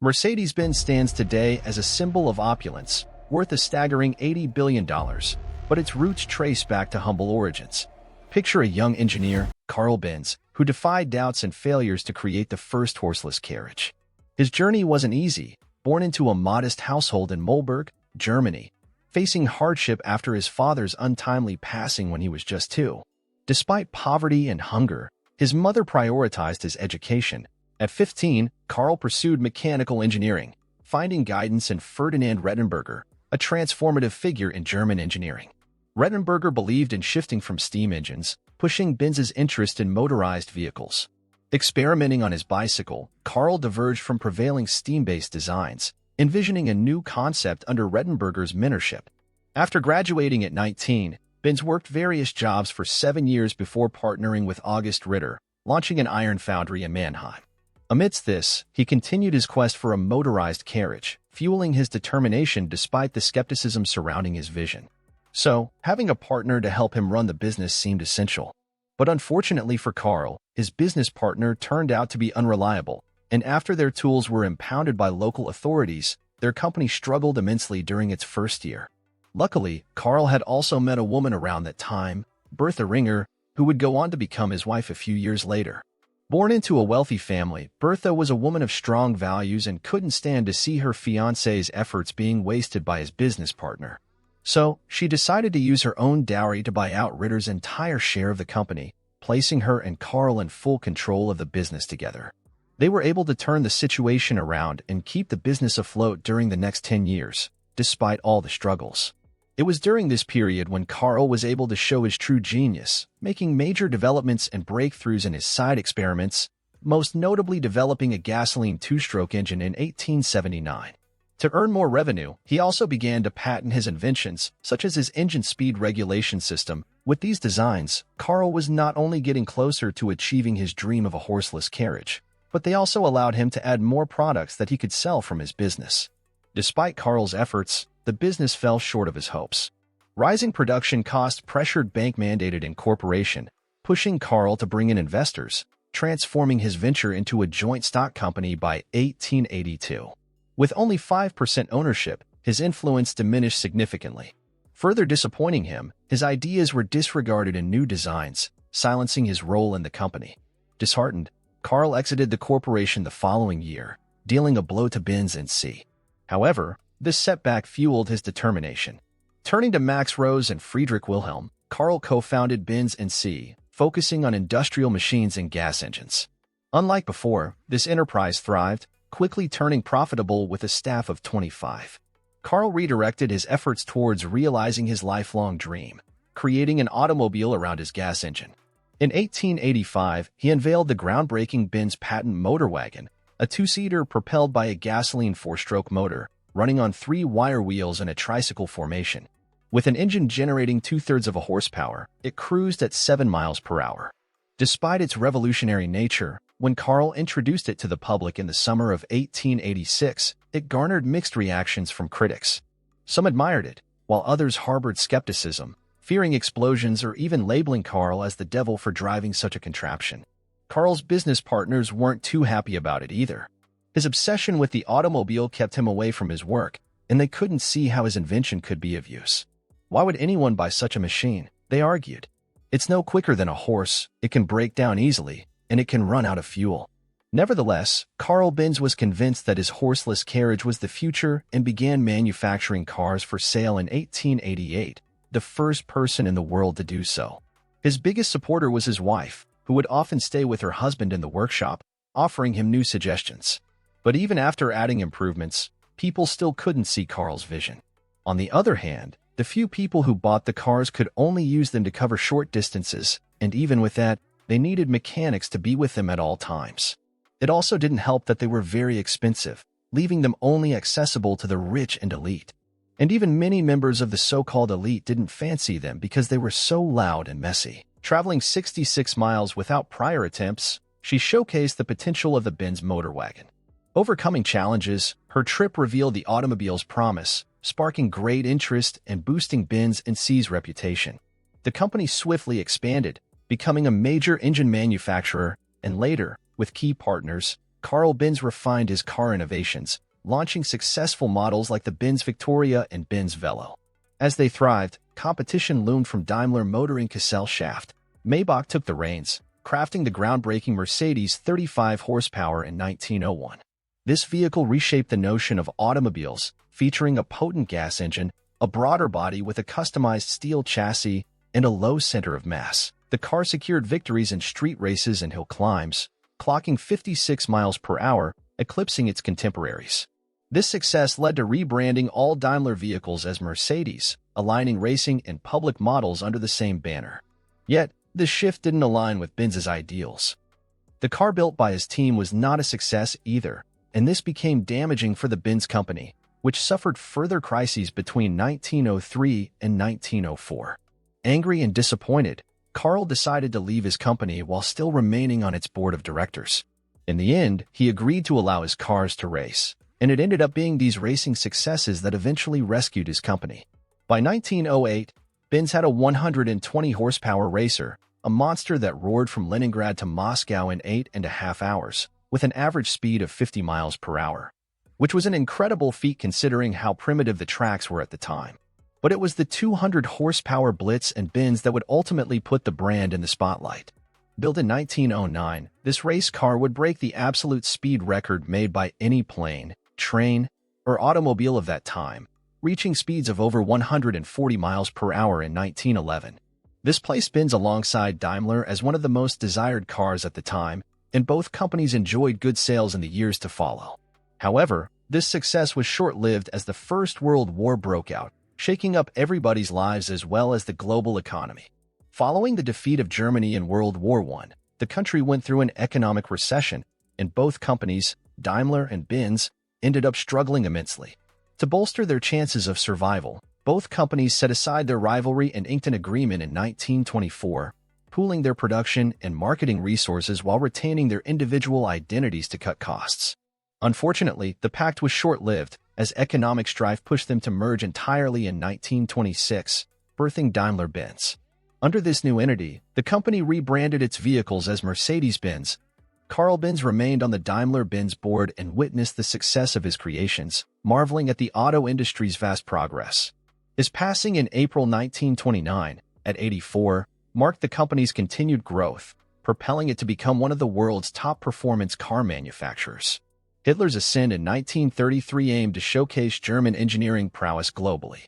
Mercedes-Benz stands today as a symbol of opulence, worth a staggering $80 billion, but its roots trace back to humble origins. Picture a young engineer, Carl Benz, who defied doubts and failures to create the first horseless carriage. His journey wasn't easy. Born into a modest household in Muhlberg, Germany, facing hardship after his father's untimely passing when he was just 2. Despite poverty and hunger, his mother prioritized his education. At 15, Carl pursued mechanical engineering, finding guidance in Ferdinand Rettenberger, a transformative figure in German engineering. Rettenberger believed in shifting from steam engines, pushing Benz's interest in motorized vehicles. Experimenting on his bicycle, Carl diverged from prevailing steam-based designs, envisioning a new concept under Rettenberger's mentorship. After graduating at 19, Benz worked various jobs for 7 years before partnering with August Ritter, launching an iron foundry in Mannheim. Amidst this, he continued his quest for a motorized carriage, fueling his determination despite the skepticism surrounding his vision. So, having a partner to help him run the business seemed essential. But unfortunately for Carl, his business partner turned out to be unreliable, and after their tools were impounded by local authorities, their company struggled immensely during its first year. Luckily, Carl had also met a woman around that time, Bertha Ringer, who would go on to become his wife a few years later. Born into a wealthy family, Bertha was a woman of strong values and couldn't stand to see her fiancé's efforts being wasted by his business partner. So, she decided to use her own dowry to buy out Ritter's entire share of the company, placing her and Carl in full control of the business together. They were able to turn the situation around and keep the business afloat during the next 10 years, despite all the struggles. It was during this period when Carl was able to show his true genius, making major developments and breakthroughs in his side experiments, most notably developing a gasoline two-stroke engine in 1879. To earn more revenue, he also began to patent his inventions, such as his engine speed regulation system. With these designs, Carl was not only getting closer to achieving his dream of a horseless carriage, but they also allowed him to add more products that he could sell from his business. Despite Carl's efforts, the business fell short of his hopes. Rising production costs pressured bank-mandated incorporation, pushing Carl to bring in investors, transforming his venture into a joint stock company by 1882. With only 5% ownership, his influence diminished significantly. Further disappointing him, his ideas were disregarded in new designs, silencing his role in the company. Disheartened, Carl exited the corporation the following year, dealing a blow to Benz Cie. However, this setback fueled his determination. Turning to Max Rose and Friedrich Wilhelm, Carl co-founded Benz Cie, focusing on industrial machines and gas engines. Unlike before, this enterprise thrived, quickly turning profitable with a staff of 25. Carl redirected his efforts towards realizing his lifelong dream, creating an automobile around his gas engine. In 1885, he unveiled the groundbreaking Benz patent motor wagon, a two-seater propelled by a gasoline four-stroke motor, running on 3 wire wheels in a tricycle formation. With an engine generating 2/3 of a horsepower, it cruised at 7 miles per hour. Despite its revolutionary nature, when Carl introduced it to the public in the summer of 1886, it garnered mixed reactions from critics. Some admired it, while others harbored skepticism, fearing explosions or even labeling Carl as the devil for driving such a contraption. Carl's business partners weren't too happy about it either. His obsession with the automobile kept him away from his work, and they couldn't see how his invention could be of use. Why would anyone buy such a machine? They argued. It's no quicker than a horse, it can break down easily, and it can run out of fuel. Nevertheless, Carl Benz was convinced that his horseless carriage was the future and began manufacturing cars for sale in 1888, the first person in the world to do so. His biggest supporter was his wife, who would often stay with her husband in the workshop, offering him new suggestions. But even after adding improvements, people still couldn't see Carl's vision. On the other hand, the few people who bought the cars could only use them to cover short distances, and even with that, they needed mechanics to be with them at all times. It also didn't help that they were very expensive, leaving them only accessible to the rich and elite. And even many members of the so-called elite didn't fancy them because they were so loud and messy. Traveling 66 miles without prior attempts, she showcased the potential of the Benz motor wagon. Overcoming challenges, her trip revealed the automobile's promise, sparking great interest and boosting Benz Cie's reputation. The company swiftly expanded, becoming a major engine manufacturer, and later, with key partners, Carl Benz refined his car innovations, launching successful models like the Benz Victoria and Benz Velo. As they thrived, competition loomed from Daimler Motor and Cassel Shaft. Maybach took the reins, crafting the groundbreaking Mercedes 35 horsepower in 1901. This vehicle reshaped the notion of automobiles, featuring a potent gas engine, a broader body with a customized steel chassis, and a low center of mass. The car secured victories in street races and hill climbs, clocking 56 miles per hour, eclipsing its contemporaries. This success led to rebranding all Daimler vehicles as Mercedes, aligning racing and public models under the same banner. Yet, this shift didn't align with Benz's ideals. The car built by his team was not a success either, and this became damaging for the Benz company, which suffered further crises between 1903 and 1904. Angry and disappointed, Carl decided to leave his company while still remaining on its board of directors. In the end, he agreed to allow his cars to race, and it ended up being these racing successes that eventually rescued his company. By 1908, Benz had a 120 horsepower racer, a monster that roared from Leningrad to Moscow in 8.5 hours, with an average speed of 50 miles per hour, which was an incredible feat considering how primitive the tracks were at the time. But it was the 200 horsepower Blitz and Benz that would ultimately put the brand in the spotlight. Built in 1909, this race car would break the absolute speed record made by any plane, train, or automobile of that time, reaching speeds of over 140 miles per hour in 1911. This placed Benz alongside Daimler as one of the most desired cars at the time, and both companies enjoyed good sales in the years to follow. However, this success was short-lived as the First World War broke out, shaking up everybody's lives as well as the global economy. Following the defeat of Germany in World War I, the country went through an economic recession, and both companies, Daimler and Benz, ended up struggling immensely. To bolster their chances of survival, both companies set aside their rivalry and inked an agreement in 1924, pooling their production and marketing resources while retaining their individual identities to cut costs. Unfortunately, the pact was short-lived, as economic strife pushed them to merge entirely in 1926, birthing Daimler-Benz. Under this new entity, the company rebranded its vehicles as Mercedes-Benz. Carl Benz remained on the Daimler-Benz board and witnessed the success of his creations, marveling at the auto industry's vast progress. His passing in April 1929, at 84, marked the company's continued growth, propelling it to become one of the world's top performance car manufacturers. Hitler's ascent in 1933 aimed to showcase German engineering prowess globally,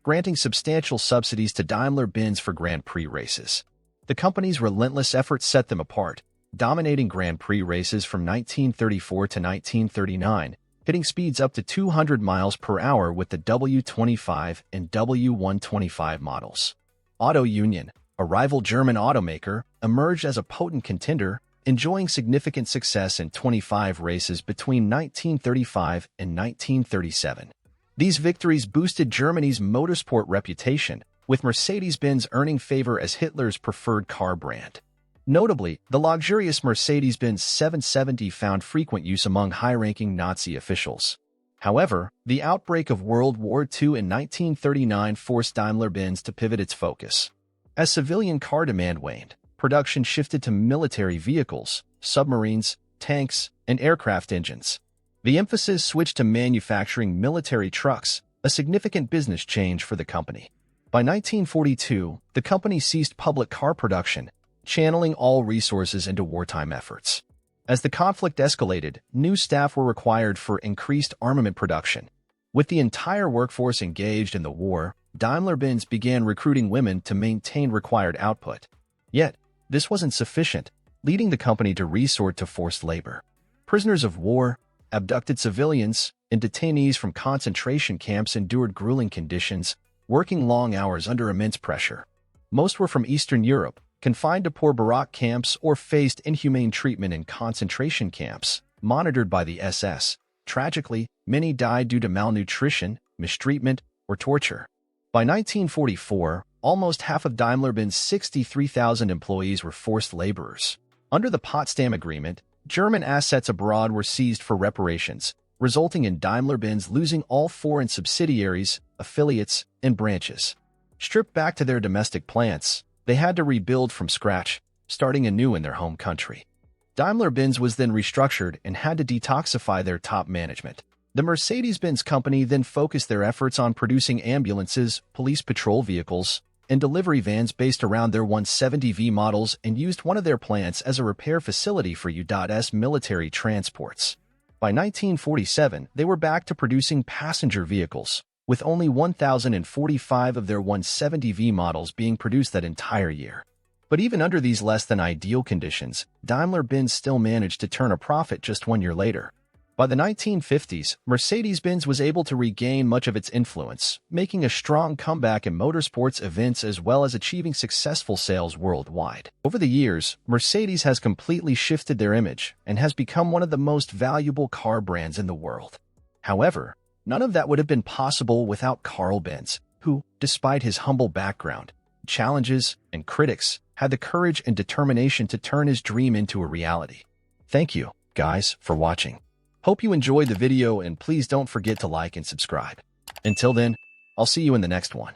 granting substantial subsidies to Daimler-Benz for Grand Prix races. The company's relentless efforts set them apart, dominating Grand Prix races from 1934 to 1939, hitting speeds up to 200 miles per hour with the W25 and W125 models. Auto Union, a rival German automaker, emerged as a potent contender, enjoying significant success in 25 races between 1935 and 1937. These victories boosted Germany's motorsport reputation, with Mercedes-Benz earning favor as Hitler's preferred car brand. Notably, the luxurious Mercedes-Benz 770 found frequent use among high-ranking Nazi officials. However, the outbreak of World War II in 1939 forced Daimler-Benz to pivot its focus. As civilian car demand waned, production shifted to military vehicles, submarines, tanks, and aircraft engines. The emphasis switched to manufacturing military trucks, a significant business change for the company. By 1942, the company ceased public car production, channeling all resources into wartime efforts. As the conflict escalated, new staff were required for increased armament production. With the entire workforce engaged in the war, Daimler-Benz began recruiting women to maintain required output. Yet, this wasn't sufficient, leading the company to resort to forced labor. Prisoners of war, abducted civilians, and detainees from concentration camps endured grueling conditions, working long hours under immense pressure. Most were from Eastern Europe, confined to poor barack camps or faced inhumane treatment in concentration camps, monitored by the SS. Tragically, many died due to malnutrition, mistreatment, or torture. By 1944, almost half of Daimler-Benz's 63,000 employees were forced laborers. Under the Potsdam Agreement, German assets abroad were seized for reparations, resulting in Daimler-Benz losing all foreign subsidiaries, affiliates, and branches. Stripped back to their domestic plants, they had to rebuild from scratch, starting anew in their home country. Daimler-Benz was then restructured and had to detoxify their top management. The Mercedes-Benz company then focused their efforts on producing ambulances, police patrol vehicles, and delivery vans based around their 170V models and used one of their plants as a repair facility for U.S. military transports. By 1947, they were back to producing passenger vehicles, with only 1,045 of their 170V models being produced that entire year. But even under these less-than-ideal conditions, Daimler-Benz still managed to turn a profit just 1 year later. By the 1950s, Mercedes-Benz was able to regain much of its influence, making a strong comeback in motorsports events as well as achieving successful sales worldwide. Over the years, Mercedes has completely shifted their image and has become one of the most valuable car brands in the world. However, none of that would have been possible without Carl Benz, who, despite his humble background, challenges, and critics, had the courage and determination to turn his dream into a reality. Thank you, guys, for watching. Hope you enjoyed the video and please don't forget to like and subscribe. Until then, I'll see you in the next one.